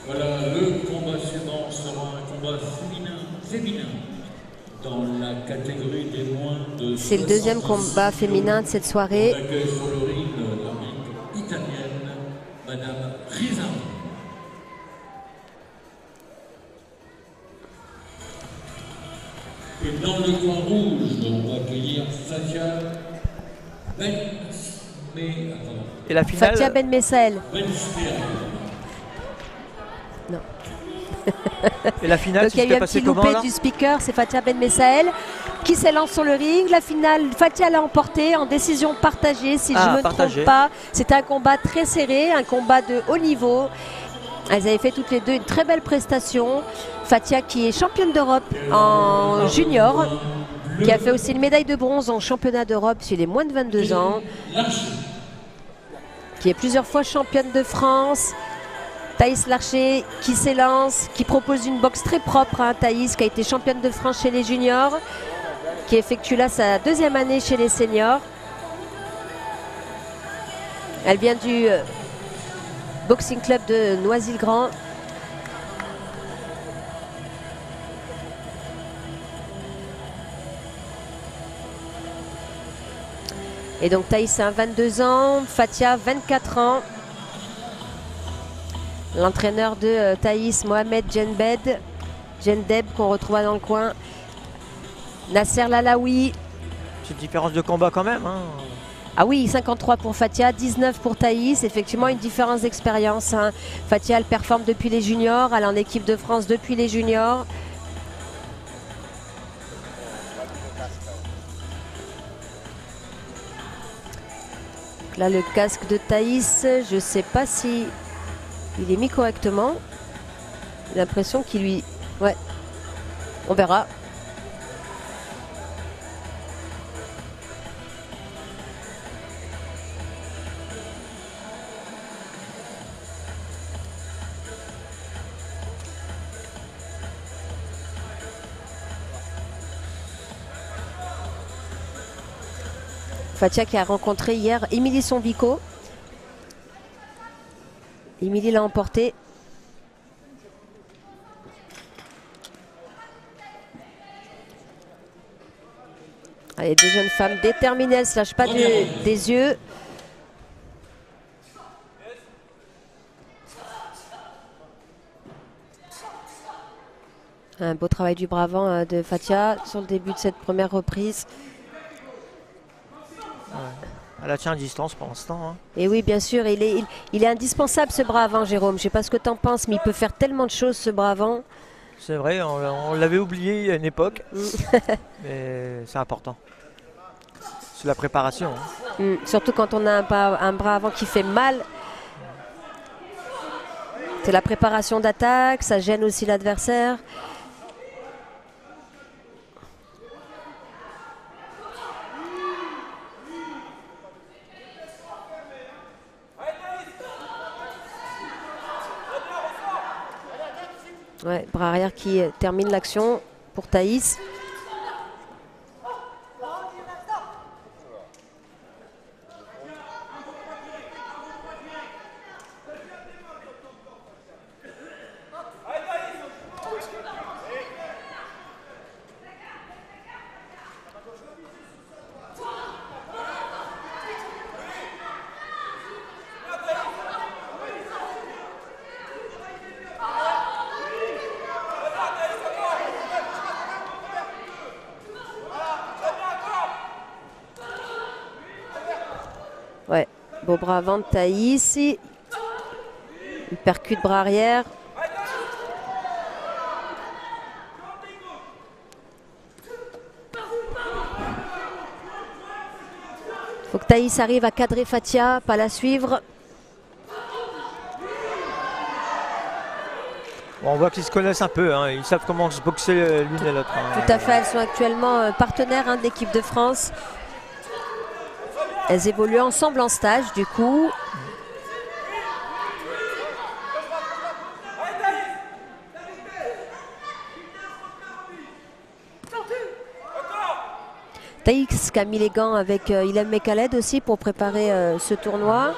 Voilà, le combat suivant sera un combat féminin dans la catégorie des moins de 60 ans. C'est le deuxième combat féminin de cette soirée. On accueille sur le ring la ring italienne, Madame Risa. Et dans le coin rouge, on va accueillir Fatia Et la finale, Fatia Ben Messael. Non. Et la finale, donc il y a eu un petit loupé du speaker, c'est Fatia Ben Messael qui s'élance sur le ring. La finale, Fatia l'a emporté en décision partagée, si je ne me trompe pas. C'était un combat très serré, un combat de haut niveau. Elles avaient fait toutes les deux une très belle prestation. Fatia qui est championne d'Europe en junior, qui a fait aussi une médaille de bronze en championnat d'Europe chez les moins de 22 ans, qui est plusieurs fois championne de France. Thaïs Larcher qui s'élance, qui propose une boxe très propre. Thaïs qui a été championne de France chez les juniors, qui effectue là sa deuxième année chez les seniors. Elle vient du Boxing Club de Noisy-le-Grand. Et donc Thaïs a 22 ans, Fatia 24 ans. L'entraîneur de Thaïs, Mohamed Jendeb, qu'on retrouve dans le coin. Nasser Lalaoui. C'est une différence de combat quand même. Hein. Ah oui, 53 pour Fatia, 19 pour Thaïs. Effectivement, une différence d'expérience. Hein. Fatia, elle performe depuis les juniors. Elle est en équipe de France depuis les juniors. Donc là, le casque de Thaïs, je ne sais pas si il est mis correctement. J'ai l'impression qu'il lui... Ouais, on verra. Fatia qui a rencontré hier Émilie Sonvico. Émilie l'a emporté. Allez, deux jeunes femmes déterminées, elles ne se lâchent pas des yeux. Un beau travail du bravant de Fatia sur le début de cette première reprise. Elle a tient à distance pour l'instant. Hein. Et oui, bien sûr, il est indispensable ce bravant, Jérôme. Je ne sais pas ce que tu en penses, mais il peut faire tellement de choses, ce bravant. C'est vrai, on l'avait oublié à une époque, mais c'est important. C'est la préparation. Hein. Surtout quand on a un bravant qui fait mal. C'est la préparation d'attaque, ça gêne aussi l'adversaire. Ouais, bras arrière qui termine l'action pour Thaïs. Ouais, beau bras avant de Thaïs. Il percute bras arrière. Il faut que Thaïs arrive à cadrer Fatia, pas la suivre. Bon, on voit qu'ils se connaissent un peu, hein. Ils savent comment se boxer l'une et l'autre. Hein. Tout à fait, elles sont actuellement partenaires de l'équipe de France. Elles évoluent ensemble en stage, du coup. Thaïs qui a mis les gants avec Ilham Mekhaled aussi pour préparer ce tournoi.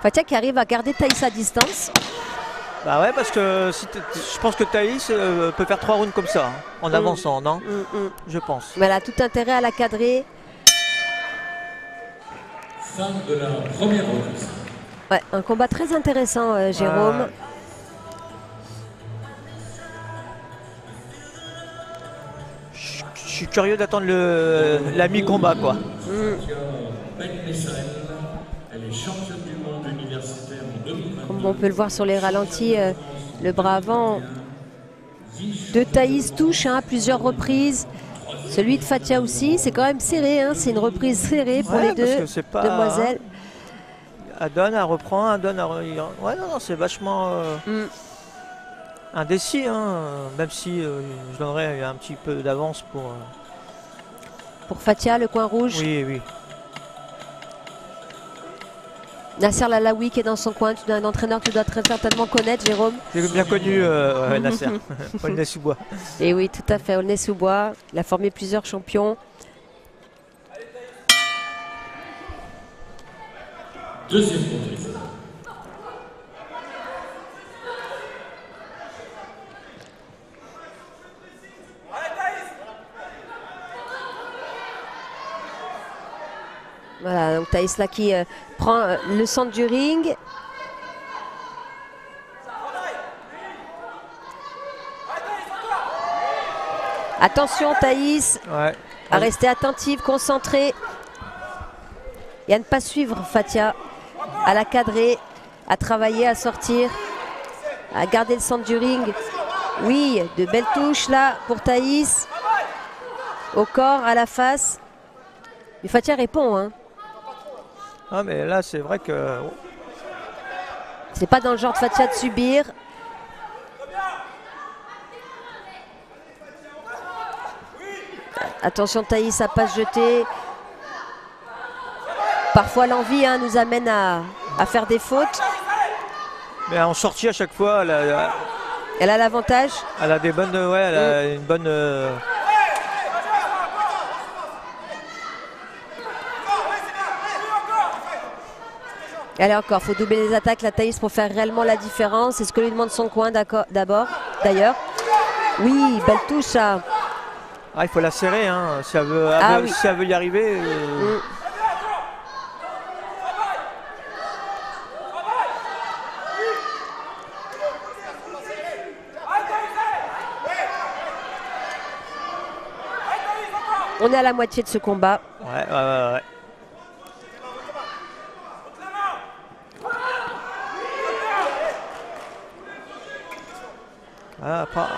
Fatia qui arrive à garder Thaïs à distance. Bah ouais, parce que je pense que Thaïs peut faire 3 rounds comme ça, hein, en avançant, non? Je pense. Mais elle a tout intérêt à la cadrer. Fin de la première reprise. Ouais, un combat très intéressant, Jérôme. Je suis curieux d'attendre la mi-combat, quoi. Ben Messaël, elle est championne du monde universitaire en 2022. Comme on peut le voir sur les ralentis, le bras avant de Thaïs touche à plusieurs reprises. Celui de Fatia aussi, c'est quand même serré, hein, c'est une reprise serrée pour les deux demoiselles. Elle donne, elle reprend, elle donne, ouais, non, c'est vachement indécis, hein, même si je donnerais un petit peu d'avance pour Fatia, le coin rouge. Oui, oui. Nasser Lalaoui qui est dans son coin, tu dois un entraîneur que tu dois très certainement connaître, Jérôme. J'ai bien connu Nasser, Aulnay-sous-Bois. Et oui, tout à fait, Aulnay-sous-Bois. Il a formé plusieurs champions. Deuxième reprise. Voilà, donc Thaïs là qui prend le centre du ring. Attention Thaïs, à rester attentive, concentrée et à ne pas suivre Fatia, à la cadrer, à travailler, à sortir, à garder le centre du ring. Oui, de belles touches là pour Thaïs, au corps, à la face. Mais Fatia répond, hein. Ah mais là c'est vrai que c'est pas dans le genre de Fatia de subir. Attention Thaïs à pas se jeter. Parfois l'envie nous amène à faire des fautes. Mais en sortie à chaque fois, elle a l'avantage. Elle a des bonnes, ouais, elle a une bonne. Allez encore, faut doubler les attaques la Thaïs pour faire réellement la différence. C'est ce que lui demande son coin d'abord, d'ailleurs. Oui, belle touche ça. Ah, il faut la serrer, hein, si elle veut, si elle veut y arriver. On est à la moitié de ce combat. Ouais. Ah, pas.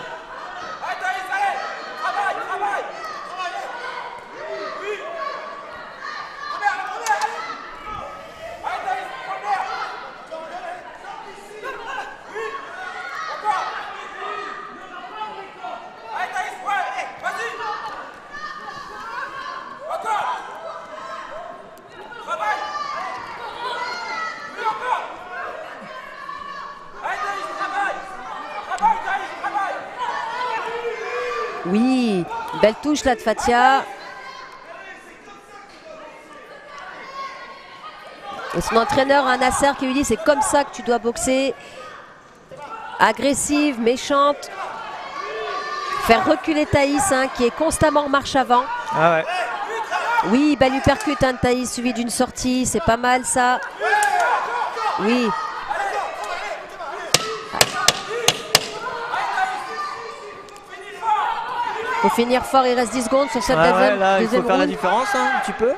Oui, belle touche là de Fatia. Et son entraîneur, un Nasser, qui lui dit c'est comme ça que tu dois boxer. Agressive, méchante. Faire reculer Thaïs, qui est constamment en marche avant. Ah ouais. Oui, belle uppercut de Thaïs, suivi d'une sortie. C'est pas mal ça. Oui. Il faut finir fort, il reste 10 secondes sur cette deuxième là, il faut faire round. la différence un petit peu.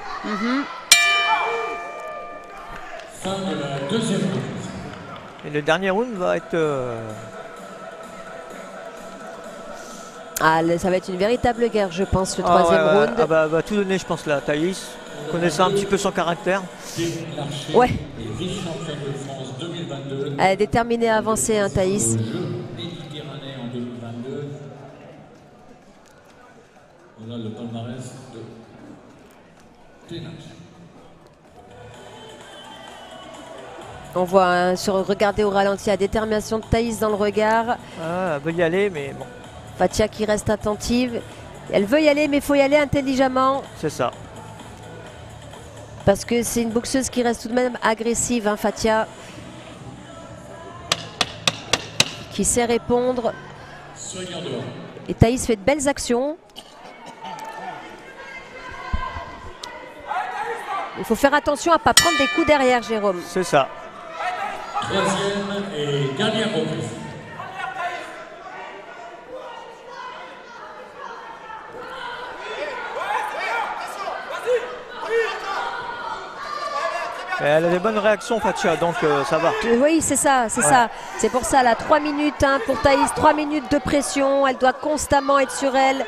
Fin de la deuxième reprise. Et le dernier round va être... ça va être une véritable guerre, je pense, le troisième round. Ah bah, va tout donner, je pense, là. Thaïs, connaissant un petit peu son caractère. Ouais. Et vice-championne de France 2022. Elle est déterminée à avancer, Thaïs. Méditerranée en 2022. Voilà le palmarès de Ténac. On voit regarder au ralenti la détermination de Thaïs dans le regard. Ah, elle veut y aller, mais bon. Fatia qui reste attentive. Elle veut y aller, mais il faut y aller intelligemment. C'est ça. Parce que c'est une boxeuse qui reste tout de même agressive, hein, Fathia. Qui sait répondre. Et Thaïs fait de belles actions. Il faut faire attention à ne pas prendre des coups derrière, Jérôme. C'est ça. Troisième et dernière reprise. Elle a des bonnes réactions, Fathia, donc ça va. Oui, c'est ça, c'est ça. C'est pour ça, là, 3 minutes hein, pour Thaïs, 3 minutes de pression. Elle doit constamment être sur elle.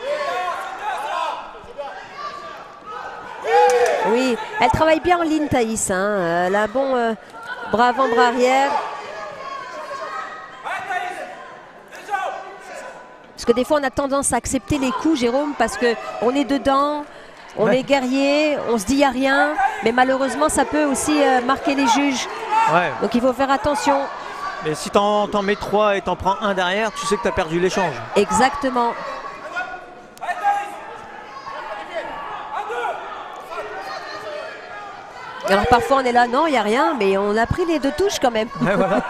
Oui, elle travaille bien en ligne, Thaïs. Hein. Elle a un bon bras avant, bras arrière. Parce que des fois, on a tendance à accepter les coups, Jérôme, parce qu'on est dedans, on est guerrier, on se dit il n'y a rien. Mais malheureusement, ça peut aussi marquer les juges. Ouais. Donc il faut faire attention. Mais si t'en mets 3 et t'en prends un derrière, tu sais que tu as perdu l'échange. Exactement. Alors parfois on est là, non, il n'y a rien, mais on a pris les 2 touches quand même. Ouais, voilà.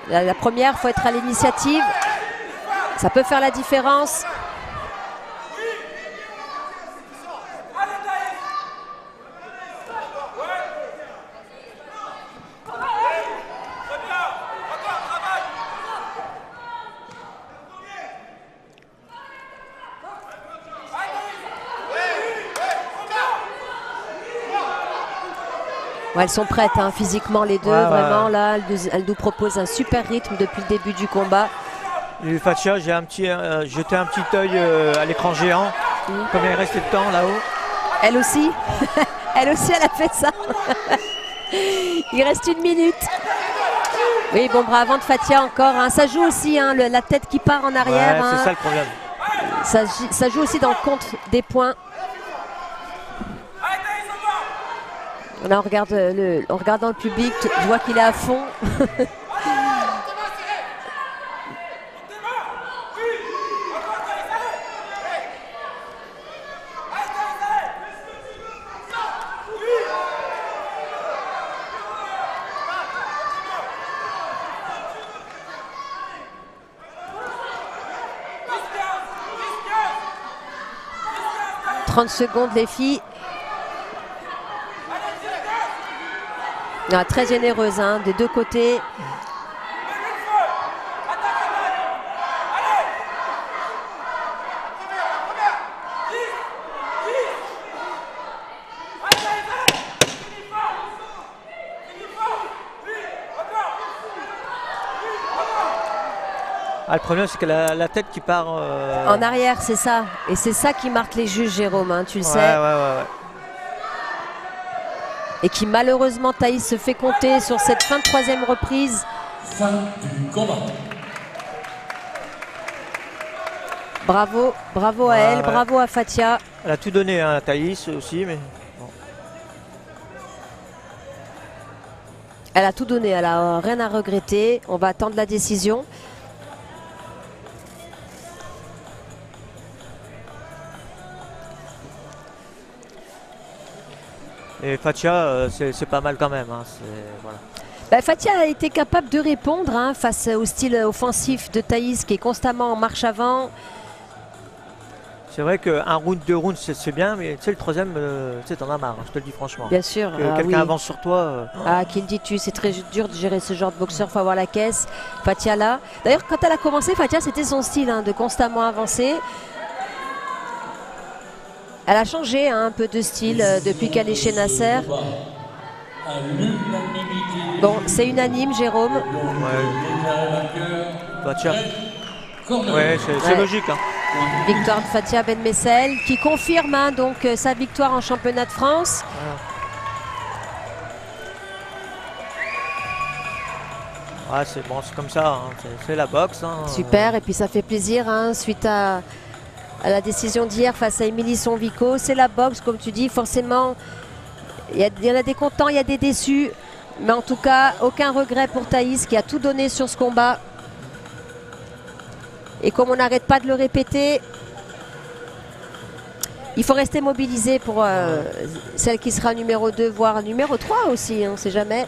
La première, il faut être à l'initiative. Ça peut faire la différence. Elles sont prêtes hein, physiquement les deux, vraiment là, elles nous proposent un super rythme depuis le début du combat. Et Fathia, j'ai jeté un petit œil à l'écran géant, comme il est resté de temps là-haut. Elle aussi, elle aussi elle a fait ça. Il reste 1 minute. Oui, bon bras avant de Fathia encore, hein. Ça joue aussi, hein, la tête qui part en arrière. Ouais, hein. c'est ça le problème. Ça joue aussi dans le compte des points. Là, on regarde dans le public, je vois qu'il est à fond. « 30 secondes, les filles. » Ah, très généreuse hein, des 2 côtés. Ah, le problème, c'est que la tête qui part... En arrière, c'est ça. Et c'est ça qui marque les juges, Jérôme, hein, tu le sais. Ouais. Et qui malheureusement, Thaïs se fait compter sur cette fin de 3e reprise. Fin du combat. Bravo à elle, bravo à Fathia. Elle a tout donné à Thaïs aussi, mais... Bon. Elle a tout donné, elle a rien à regretter. On va attendre la décision. Et Fathia, c'est pas mal quand même. Hein. Voilà. Bah, Fathia a été capable de répondre hein, face au style offensif de Thaïs qui est constamment en marche avant. C'est vrai qu'un round, 2 rounds, c'est bien, mais tu sais, le 3e, t'en as marre, je te le dis franchement. Bien sûr. Quelqu'un avance sur toi. Ah, qui le dis-tu, c'est très dur de gérer ce genre de boxeur, il faut avoir la caisse. Fathia là. D'ailleurs, quand elle a commencé, Fathia, c'était son style hein, de constamment avancer. Elle a changé hein, un peu de style depuis qu'elle est chez Nasser. Bon, c'est unanime, Jérôme. Fathia. Ouais, c'est logique. Hein. Victoire de Fathia Ben Messael qui confirme hein, donc sa victoire en championnat de France. Ouais, c'est bon, c'est comme ça, hein. C'est la boxe. Hein. Super, et puis ça fait plaisir hein, suite à la décision d'hier face à Émilie Sonvico. C'est la boxe, comme tu dis, forcément, il y en a des contents, il y a des déçus. Mais en tout cas, aucun regret pour Thaïs qui a tout donné sur ce combat. Et comme on n'arrête pas de le répéter, il faut rester mobilisé pour celle qui sera numéro 2, voire numéro 3 aussi, on ne sait jamais.